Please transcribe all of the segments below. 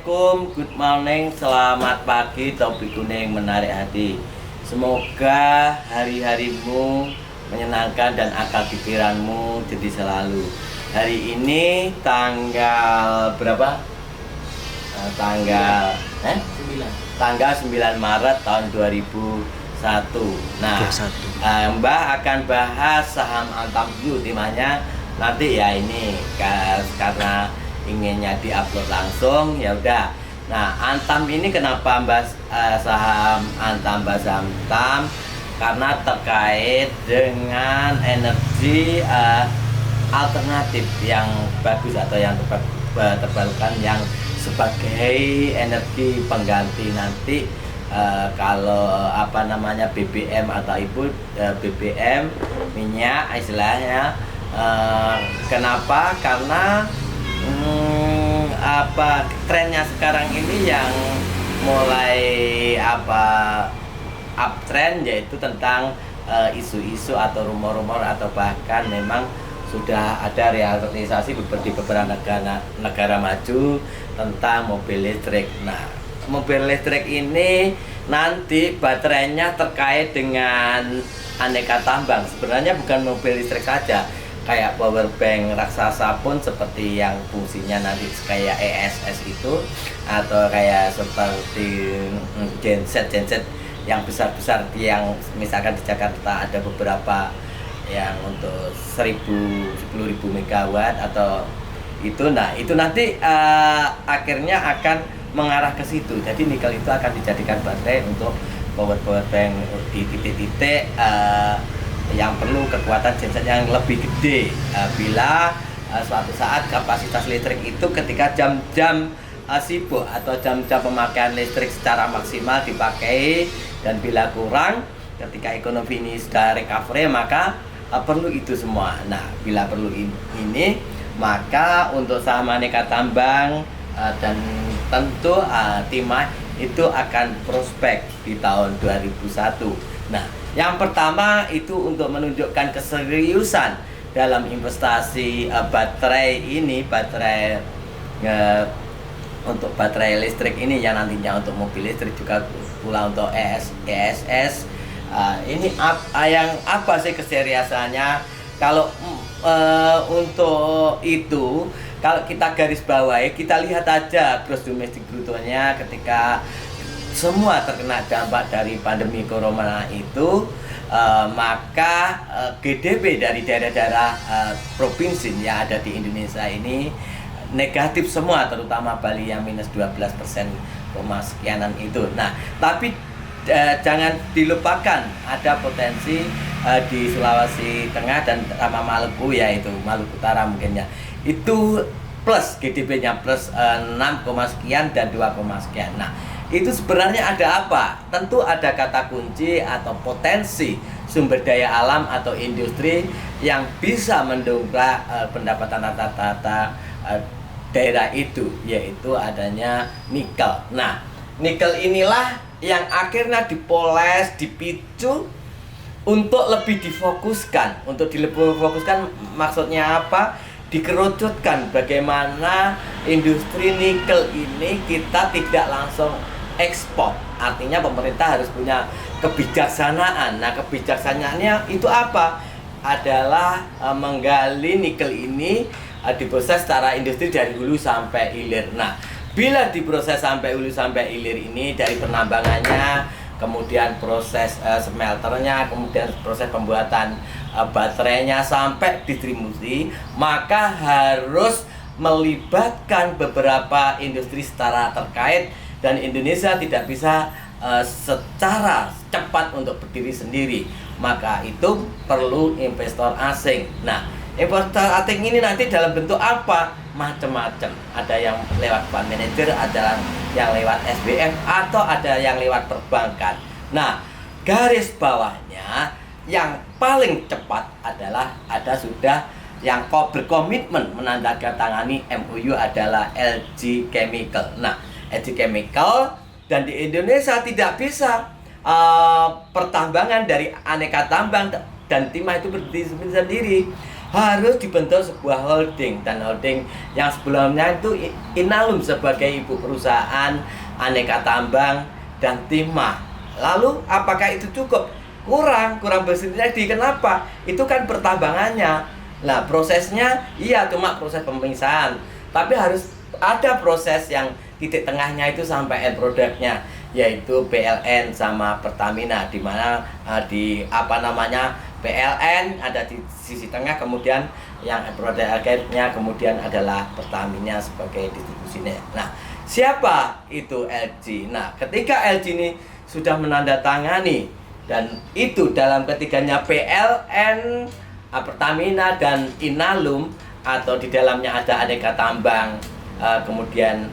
Assalamualaikum, good morning, selamat pagi, topik kuning menarik hati. Semoga hari-harimu menyenangkan dan akal pikiranmu jadi selalu. Hari ini tanggal berapa? Tanggal 9 Maret tahun 2001. Nah, Mbah akan bahas saham Antam dulu temanya nanti ya ini karena inginnya diupload langsung ya udah. Nah, Antam ini kenapa bahas saham Antam, bahas saham Antam karena terkait dengan energi alternatif yang bagus atau yang terbarukan yang sebagai energi pengganti nanti kalau BBM atau BBM minyak istilahnya. Kenapa? Karena trennya sekarang ini yang mulai uptrend yaitu tentang isu-isu atau rumor-rumor atau bahkan memang sudah ada realisasi di beberapa negara maju tentang mobil listrik. Nah, mobil listrik ini nanti baterainya terkait dengan aneka tambang. Sebenarnya bukan mobil listrik saja, kayak power bank raksasa pun seperti yang fungsinya nanti kayak ESS itu, atau kayak seperti genset yang besar-besar yang misalkan di Jakarta ada beberapa yang untuk 10.000 megawatt atau itu. Nah, itu nanti akhirnya akan mengarah ke situ. Jadi nikel itu akan dijadikan baterai untuk power bank di titik-titik yang perlu kekuatan genset yang lebih gede bila suatu saat kapasitas listrik itu ketika jam-jam sibuk atau jam-jam pemakaian listrik secara maksimal dipakai, dan bila kurang ketika ekonomi ini sudah recovery maka perlu itu semua. Nah, bila perlu ini maka untuk saham aneka tambang dan tentu timah itu akan prospek di tahun 2001. Nah, yang pertama itu untuk menunjukkan keseriusan dalam investasi baterai ini, untuk baterai listrik ini yang nantinya untuk mobil listrik juga pula untuk ESS. Ini yang apa sih keseriusannya? Kalau untuk itu, kalau kita garis bawahi, kita lihat aja gross domestic brutonya ketika semua terkena dampak dari pandemi corona itu, maka GDP dari daerah-daerah provinsi yang ada di Indonesia ini negatif semua, terutama Bali yang minus 12% sekianan itu. Nah, tapi jangan dilupakan ada potensi di Sulawesi Tengah dan sama Maluku, yaitu Maluku Utara mungkin ya. Itu plus GDP-nya plus 6, sekian dan 2, sekian. Nah, itu sebenarnya ada apa? Tentu ada kata kunci atau potensi sumber daya alam atau industri yang bisa mendongkrak pendapatan rata-rata daerah itu, yaitu adanya nikel. Nah, nikel inilah yang akhirnya dipoles, dipicu untuk lebih difokuskan. Untuk difokuskan maksudnya apa? Dikerucutkan bagaimana industri nikel ini kita tidak langsung ekspor. Artinya pemerintah harus punya kebijaksanaan. Nah, kebijaksanaannya itu apa? Adalah menggali nikel ini diproses secara industri dari hulu sampai hilir. Nah, bila diproses sampai hulu sampai hilir ini dari penambangannya, kemudian proses smelternya, kemudian proses pembuatan baterainya sampai distribusi, maka harus melibatkan beberapa industri secara terkait, dan Indonesia tidak bisa secara cepat untuk berdiri sendiri. Maka itu perlu investor asing. Nah, investor asing ini nanti dalam bentuk apa? Macam-macam. Ada yang lewat fund manager, ada yang lewat SBM, atau ada yang lewat perbankan. Nah, garis bawahnya yang paling cepat adalah sudah yang berkomitmen menandatangani MOU adalah LG Chemical. Nah, LG Chemical, dan di Indonesia tidak bisa pertambangan dari aneka tambang dan timah itu berdiri sendiri. harus dibentuk sebuah holding, dan holding yang sebelumnya itu Inalum sebagai ibu perusahaan aneka tambang dan timah. Lalu apakah itu cukup? Kurang bersinergi. Kenapa? Itu kan pertambangannya. Nah, prosesnya iya cuma proses pemisahan, tapi harus ada proses yang titik tengahnya itu sampai end produknya, yaitu PLN sama Pertamina, di mana di PLN ada di sisi tengah, kemudian yang produk akhirnya kemudian adalah Pertamina sebagai distribusinya. Nah, siapa itu LG? Nah, ketika LG ini sudah menandatangani, dan itu dalam ketiganya PLN, Pertamina dan Inalum, atau di dalamnya ada aneka tambang, kemudian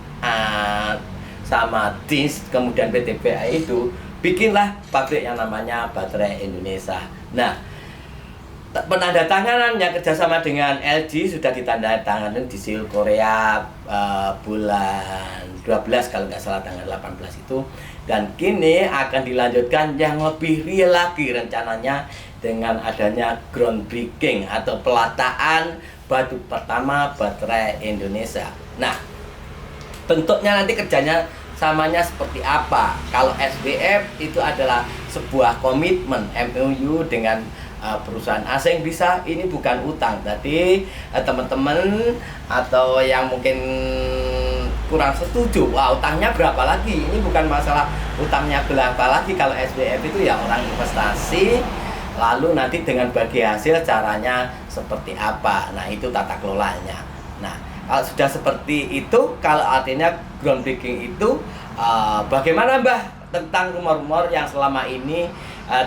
sama TIS, kemudian PTBA, itu bikinlah pabrik yang namanya Baterai Indonesia. Nah, penandatanganannya kerjasama dengan LG sudah ditandatangani di Seoul, Korea bulan 12 kalau nggak salah, tanggal 18 itu. Dan kini akan dilanjutkan yang lebih real lagi rencananya dengan adanya groundbreaking atau pelataan batu pertama Baterai Indonesia. Nah, bentuknya nanti kerjanya samanya seperti apa? Kalau SBF itu adalah sebuah komitmen MOU dengan perusahaan asing, bisa, ini bukan utang. Jadi teman-teman atau yang mungkin kurang setuju, wah utangnya berapa lagi? Ini bukan masalah utangnya berapa lagi. Kalau SBF itu ya orang investasi, lalu nanti dengan bagi hasil caranya seperti apa. Nah, itu tata kelolanya. Nah, kalau sudah seperti itu, kalau artinya groundbreaking itu bagaimana Mbah tentang rumor-rumor yang selama ini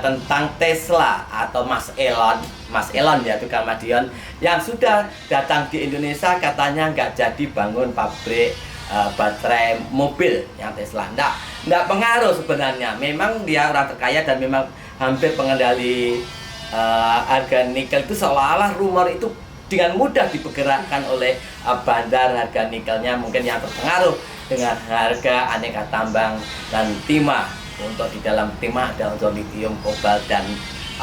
tentang Tesla atau Mas Elon ya, tukang Madiun, yang sudah datang di Indonesia, katanya nggak jadi bangun pabrik baterai mobil yang Tesla. Nggak pengaruh sebenarnya. Memang dia orang terkaya dan memang hampir pengendali harga nikel, itu seolah-olah rumor itu dengan mudah dipergerakkan oleh bandar harga nikelnya mungkin yang terpengaruh dengan harga aneka tambang dan timah. Untuk di dalam timah ada unsur lithium, kobalt, dan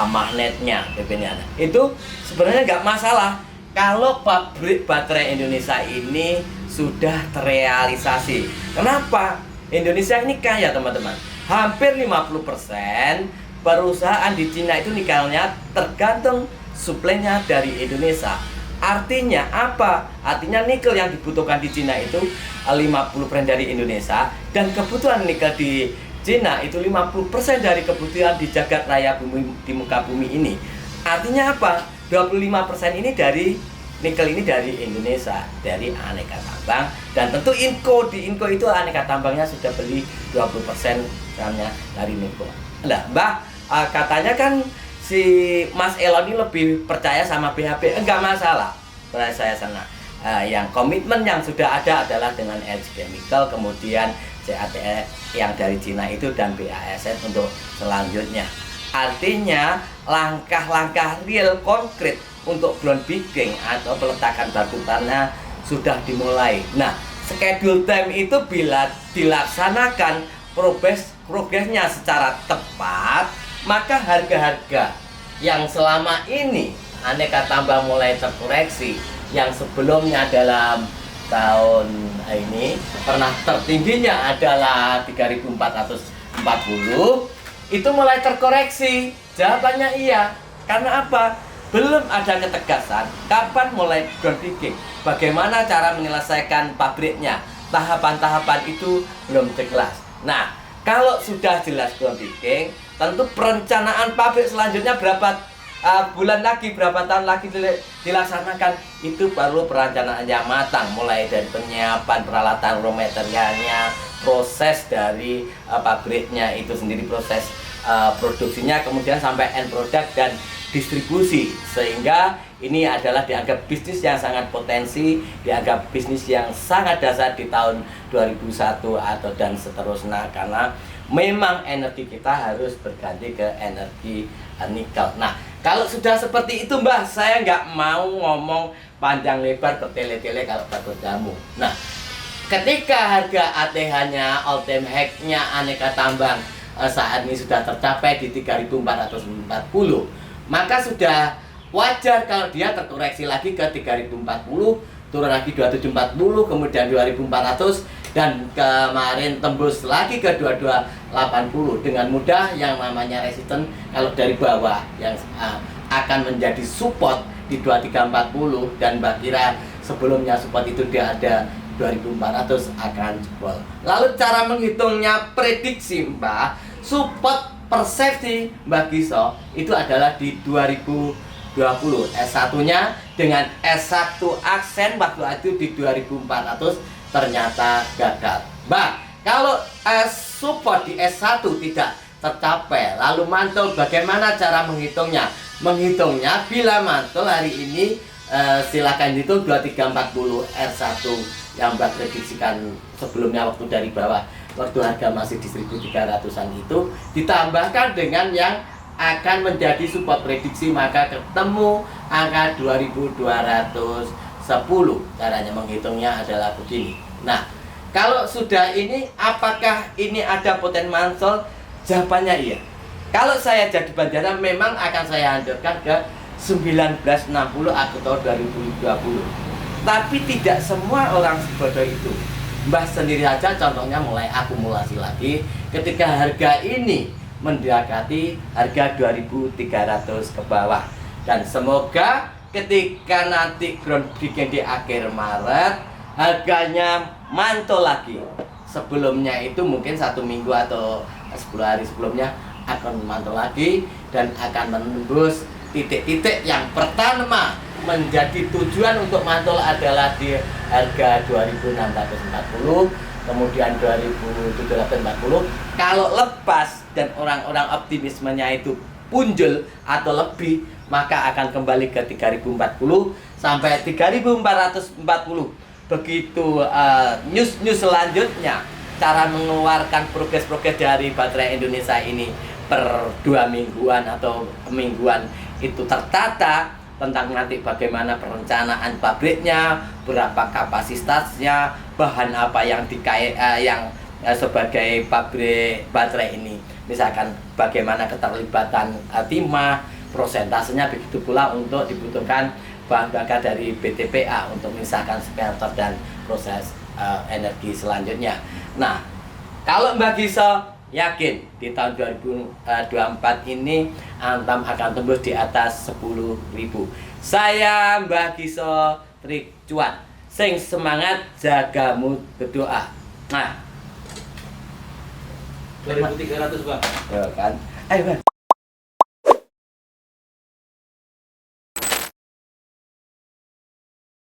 magnetnya, BB-nya. Itu sebenarnya nggak masalah kalau pabrik baterai Indonesia ini sudah terrealisasi. Kenapa? Indonesia ini kaya, teman-teman. Hampir 50% perusahaan di Cina itu nikelnya tergantung suplainya dari Indonesia. Artinya apa? Artinya nikel yang dibutuhkan di Cina itu 50% dari Indonesia, dan kebutuhan nikel di Cina itu 50% dari kebutuhan di jagat raya bumi, di muka bumi ini. Artinya apa? 25% ini dari nikel ini dari Indonesia, dari aneka tambang. Dan tentu di Inco itu aneka tambangnya sudah beli 20% sahamnya dari Inco. Nah, Mbak, katanya kan si Mas Elon ini lebih percaya sama BHP. Enggak masalah, saya sana. Yang komitmen yang sudah ada adalah dengan LG Chemical, kemudian CATL yang dari Cina itu, dan BASF untuk selanjutnya. Artinya langkah-langkah real konkret untuk groundbreaking atau peletakan batu tanah sudah dimulai. Nah, schedule time itu bila dilaksanakan progresnya secara tepat, maka harga-harga yang selama ini aneka tambang mulai terkoreksi, yang sebelumnya dalam tahun ini pernah tertingginya adalah 3.440, itu mulai terkoreksi. Jawabannya iya. Karena apa? Belum ada ketegasan kapan mulai groundbreaking, bagaimana cara menyelesaikan pabriknya, tahapan-tahapan itu belum jelas. Nah, kalau sudah jelas groundbreaking, tentu perencanaan pabrik selanjutnya berapa bulan lagi, berapa tahun lagi dilaksanakan, itu perlu perencanaan yang matang, mulai dari penyiapan peralatan raw materialnya, proses dari pabriknya itu sendiri, proses produksinya, kemudian sampai end product dan distribusi. Sehingga ini adalah dianggap bisnis yang sangat potensi, dianggap bisnis yang sangat dasar di tahun 2001 atau dan seterusnya, karena memang energi kita harus berganti ke energi nikel. Nah, kalau sudah seperti itu, Mbah, saya nggak mau ngomong panjang lebar bertele-tele kalau takut jamu. Nah, ketika harga ATH-nya, all time high-nya aneka tambang saat ini sudah tercapai di 3.440, maka sudah wajar kalau dia terkoreksi lagi ke 3040, turun lagi 2740, kemudian 2400, dan kemarin tembus lagi ke 2280. Dengan mudah yang namanya resisten kalau dari bawah yang akan menjadi support di 2340, dan Mbak kira sebelumnya support itu dia ada 2400 akan jebol. Lalu cara menghitungnya prediksi Mbak, support persepsi Mbak Giso itu adalah di 2020 S1 nya dengan S1 aksen waktu itu di 2400 ternyata gagal. Mbak, kalau support di S1 tidak tercapai lalu mantul, bagaimana cara menghitungnya? Menghitungnya bila mantul hari ini silakan hitung 2340 R1 yang Mbak prediksikan sebelumnya waktu dari bawah, waktu harga masih di 1300-an itu, ditambahkan dengan yang akan menjadi support prediksi, maka ketemu angka 2210. Caranya menghitungnya adalah begini. Nah, kalau sudah ini, apakah ini ada potensi mantul? Jawabannya iya. Kalau saya jadi bandara, memang akan saya hancurkan ke 1960 atau 2020. Tapi tidak semua orang sebodoh itu. Mbah sendiri saja contohnya mulai akumulasi lagi ketika harga ini mendekati harga 2300 ke bawah. Dan semoga ketika nanti groundbreaking di akhir Maret, harganya mantul lagi. Sebelumnya itu mungkin 1 minggu atau 10 hari sebelumnya akan mantul lagi dan akan menembus titik-titik yang pertama menjadi tujuan untuk mantul adalah di harga 2640, kemudian 2740. Kalau lepas dan orang-orang optimismenya itu punjul atau lebih, maka akan kembali ke 3040 sampai 3440. Begitu news selanjutnya, cara mengeluarkan progres-progres dari baterai Indonesia ini per 2 mingguan atau mingguan itu tertata, tentang nanti bagaimana perencanaan pabriknya, berapa kapasitasnya, bahan apa yang sebagai pabrik baterai ini, misalkan bagaimana keterlibatan timah, prosentasenya, begitu pula untuk dibutuhkan bahan bakar dari BTPA untuk misalkan smelter dan proses energi selanjutnya. Nah, kalau Mbak Giso yakin di tahun 2024 ini Antam akan tembus di atas 10.000. Saya Mbak Giso Trik Cuan, sing semangat jagamu berdoa. Nah, 2300 Bang. ya kan? Ayo Bang.